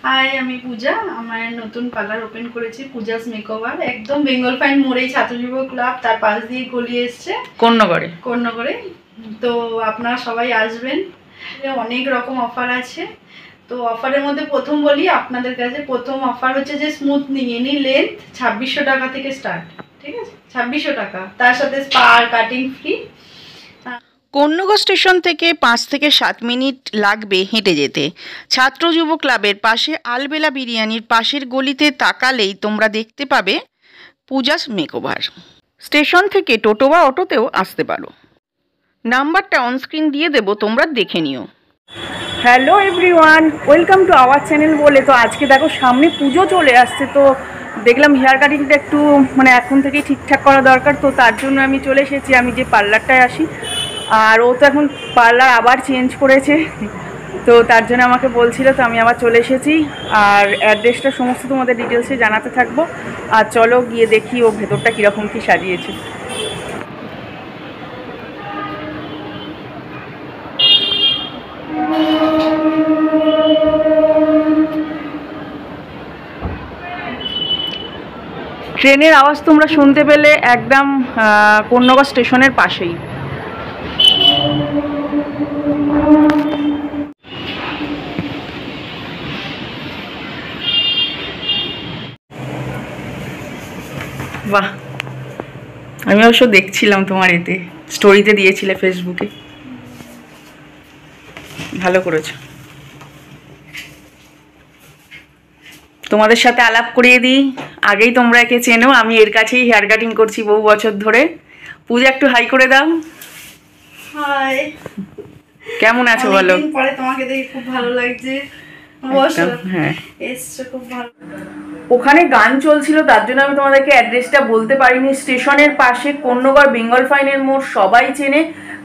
High, আমি পূজা। আমার নতুন পার্লার ওপেন করেছি, পূজাস মেকওভার। একদম বেঙ্গল ফাইন মোড়েই ছাত্র যুব ক্লাব, তার পাশ দিয়ে গলি এসছে কোন্নগরে। তো আপনারা সবাই আসবেন, অনেক রকম অফার আছে। তো অফারের মধ্যে প্রথম বলি আপনাদের কাছে, প্রথম অফার হচ্ছে যে স্মুথনিং এনি লেন্থ 2600 টাকা থেকে স্টার্ট। ঠিক আছে, 2600 টাকা, তার সাথে স্পা আর কাটিং ফ্রি। কোন্নগর স্টেশন থেকে 5 থেকে 7 মিনিট লাগবে হেঁটে যেতে। ছাত্র যুব ক্লাবের পাশে আলবেলা বিরিয়ানির পাশের গলিতে তাকালেই তোমরা দেখতে পাবে পূজাস মেকওভার। স্টেশন থেকে টোটো বা অটোতেও আসতে পারো। নাম্বারটা অনস্ক্রিন দিয়ে দেবো, তোমরা দেখে নিও। Hello everyone, welcome to our channel. বলে তো আজকে দেখো সামনে পুজো চলে আসছে, তো দেখলাম হেয়ার কাটিংটা একটু এখন থেকেই ঠিকঠাক করা দরকার। তো তার জন্য আমি চলে এসেছি, আমি যে পার্লারটায় আসি। আর ও তো এখন পার্লার আবার চেঞ্জ করেছে, তো তার জন্য আমাকে বলছিল, তো আমি আবার চলে এসেছি। আর অ্যাড্রেসটা সমস্ত তোমাদের ডিটেলসে জানাতে থাকবো। আর চলো গিয়ে দেখি ও ভেতরটা কীরকম কী সাজিয়েছে। ট্রেনের আওয়াজ তোমরা শুনতে পেলে, একদম কোন্নগর স্টেশনের পাশেই। বাহ, আমি অবশ্য দেখছিলাম তোমার এতে স্টোরিতে দিয়েছিলে ফেসবুকে, ভালো করেছো। তোমাদের সাথে আলাপ করিয়ে দিই, আগেই তোমরা একে চেনো, আমি এর কাছেই হেয়ার কাটিং করছি বহু বছর ধরে। পূজা একটু হাই করে দাও। হাই, কেমন আছো বলো? পরে তোমাকে দেখে খুব ভালো লাগছে। হ্যাঁ, এসছো, খুব ভালো। ওখানে গান চলছিল, তার জন্য আমি তোমাদেরকে অ্যাড্রেসটা বলতে পারিনি। স্টেশনের পাশে কোন্নগর বেঙ্গল ফাইনের মোড়, সবাই চেনে।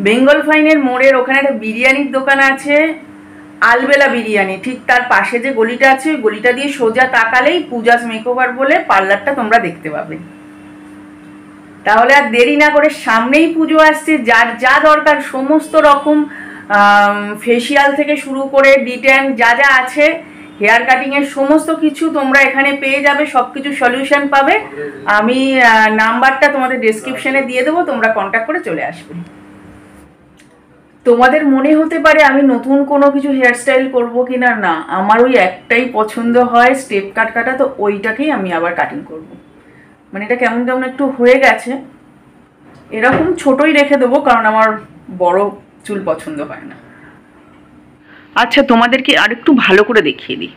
বেঙ্গল ফাইনের মোড়ের ওখানে একটা বিরিয়ানির দোকান আছে, আলবেলা বিরিয়ানি। ঠিক তার পাশে যে গলিটা আছে, ওই গলিটা দিয়ে সোজা তাকালেই পূজাস মেকওভার বলে পার্লারটা তোমরা দেখতে পাবে। তাহলে আর দেরি না করে, সামনেই পুজো আসছে, যার যা দরকার সমস্ত রকম ফেসিয়াল থেকে শুরু করে ডিটেন যা যা আছে, হেয়ার কাটিংয়ের সমস্ত কিছু তোমরা এখানে পেয়ে যাবে, সব কিছু সলিউশন পাবে। আমি নাম্বারটা তোমাদের ডেসক্রিপশনে দিয়ে দেবো, তোমরা কন্ট্যাক্ট করে চলে আসবে। তোমাদের মনে হতে পারে আমি নতুন কোনো কিছু হেয়ারস্টাইল করবো কিনা, না, আমার ওই একটাই পছন্দ হয়, স্টেপ কাট কাটা, তো ওইটাকেই আমি আবার কাটিং করব। এটা কেমন কেমন একটু হয়ে গেছে, এরকম ছোটই রেখে দেবো, কারণ আমার বড় চুল পছন্দ হয় না। আচ্ছা, তোমাদেরকে আরেকটু ভালো করে দেখিয়ে দিই।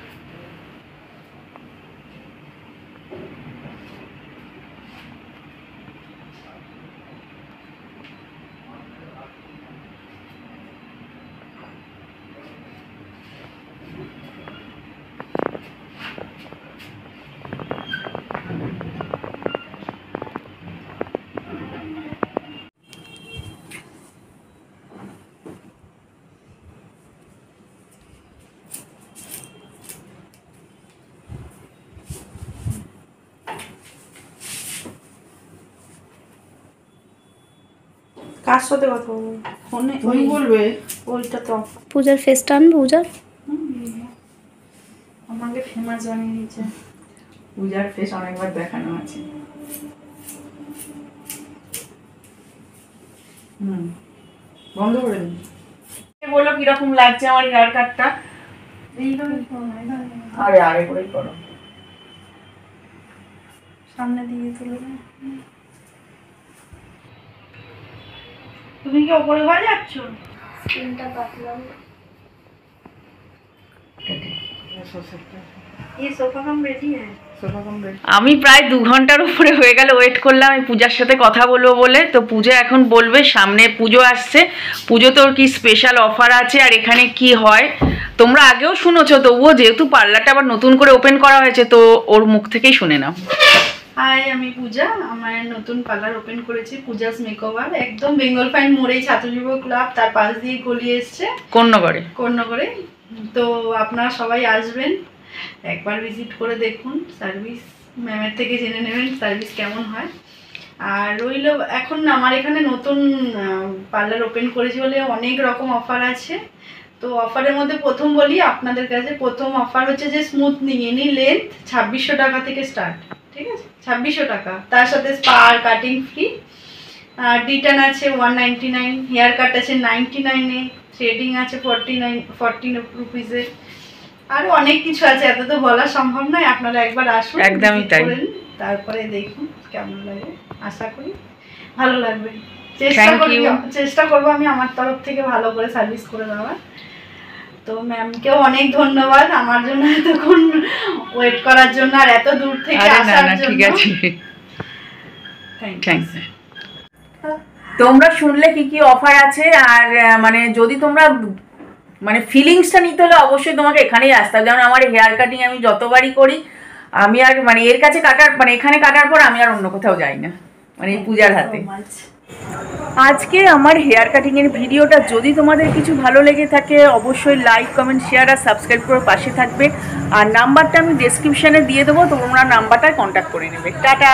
কার সাথে কথা বলবো? ফোনে তুমি বলবে। ওইটা তো পূজার ফেসটা আনবো। পূজার আমাকে ফেমাস বানিয়ে দিয়েছে। পূজার ফেস অনেকবার দেখানো আছে। বন্ধ করে দিন। বলো কিরকম লাগছে আমার হেয়ার কাটটা? আরে আরে করেই করো, সামনে দিয়ে তুলে। তুমি কি ওপরে ঘরে যাচ্ছ? স্কিনটা কাটলাম। ये सोफा कम रेडी है। আমি প্রায় 2 ঘন্টার উপরে হয়ে গেল ওয়েট করলাম এই পূজার সাথে কথা বলবো বলে। তো পূজা এখন বলবে, সামনে পুজো আসছে, পুজোতেও কি স্পেশাল অফার আছে আর এখানে কি হয়। তোমরা আগেও শুনেছো, তবুও যেহেতু পার্লারটা আবার নতুন করে ওপেন করা হয়েছে, তো ওর মুখ থেকেই শুনে নাও। হাই, আমি পূজা। আমার নতুন পার্লার ওপেন করেছি, পূজাস মেকওভার। একদম বেঙ্গল ফাইন মোড়েই ছাত্র যুব ক্লাব, তার পাশ দিয়ে গলি এসছে কোন্নগরে। তো আপনারা সবাই আসবেন, একবার ভিজিট করে দেখুন, সার্ভিস ম্যামের থেকে জেনে নেবেন সার্ভিস কেমন হয়। আর রইল, এখন আমার এখানে নতুন পার্লার ওপেন করেছি বলে অনেক রকম অফার আছে। তো অফারের মধ্যে প্রথম বলি আপনাদের কাছে, প্রথম অফার হচ্ছে যে স্মুথনিং এনি লেন্থ 2600 টাকা থেকে স্টার্ট, ঠিক আছে? 2600 টাকা, তার সাথে স্পা আর কাটিং ফ্রি, ডিটান আছে 199, হেয়ার কাট আছে 99-এ, থ্রেডিং আছে 14 রুপিসে, আরও অনেক কিছু আছে, এত তো বলা সম্ভব নয়। আপনারা একবার আসুন, একদমই তাই, তারপরে দেখুন কেমন লাগে। আশা করি ভালো লাগবে। চেষ্টা করবো আমি আমার তরফ থেকে ভালো করে সার্ভিস করে দেওয়ার। তো ম্যামকেও অনেক ধন্যবাদ আমার জন্য এতক্ষণ ওয়েট করার জন্য আর এত দূর থেকে আসার জন্য। ঠিক আছে, থ্যাংক ইউ। তোমরা শুনলে কি কি অফার আছে, আর মানে যদি তোমরা মানে ফিলিংসটা নিতে হলে অবশ্যই তোমাকে এখানেই আসতে হবে। যেমন আমার হেয়ার কাটিং আমি যতবারই করি, আমি আর মানে এর কাছে কাটার মানে এখানে কাটার পর আমি আর অন্য কোথাও যাই না, মানে এই পূজার হাতে। আজকে আমার হেয়ার কাটিংয়ের ভিডিওটা যদি তোমাদের কিছু ভালো লেগে থাকে অবশ্যই লাইক, কমেন্ট, শেয়ার আর সাবস্ক্রাইব করে পাশে থাকবে। আর নাম্বারটা আমি ডেসক্রিপশানে দিয়ে দেবো, তোমরা নাম্বারটায় কন্ট্যাক্ট করে নেবে। টাটা।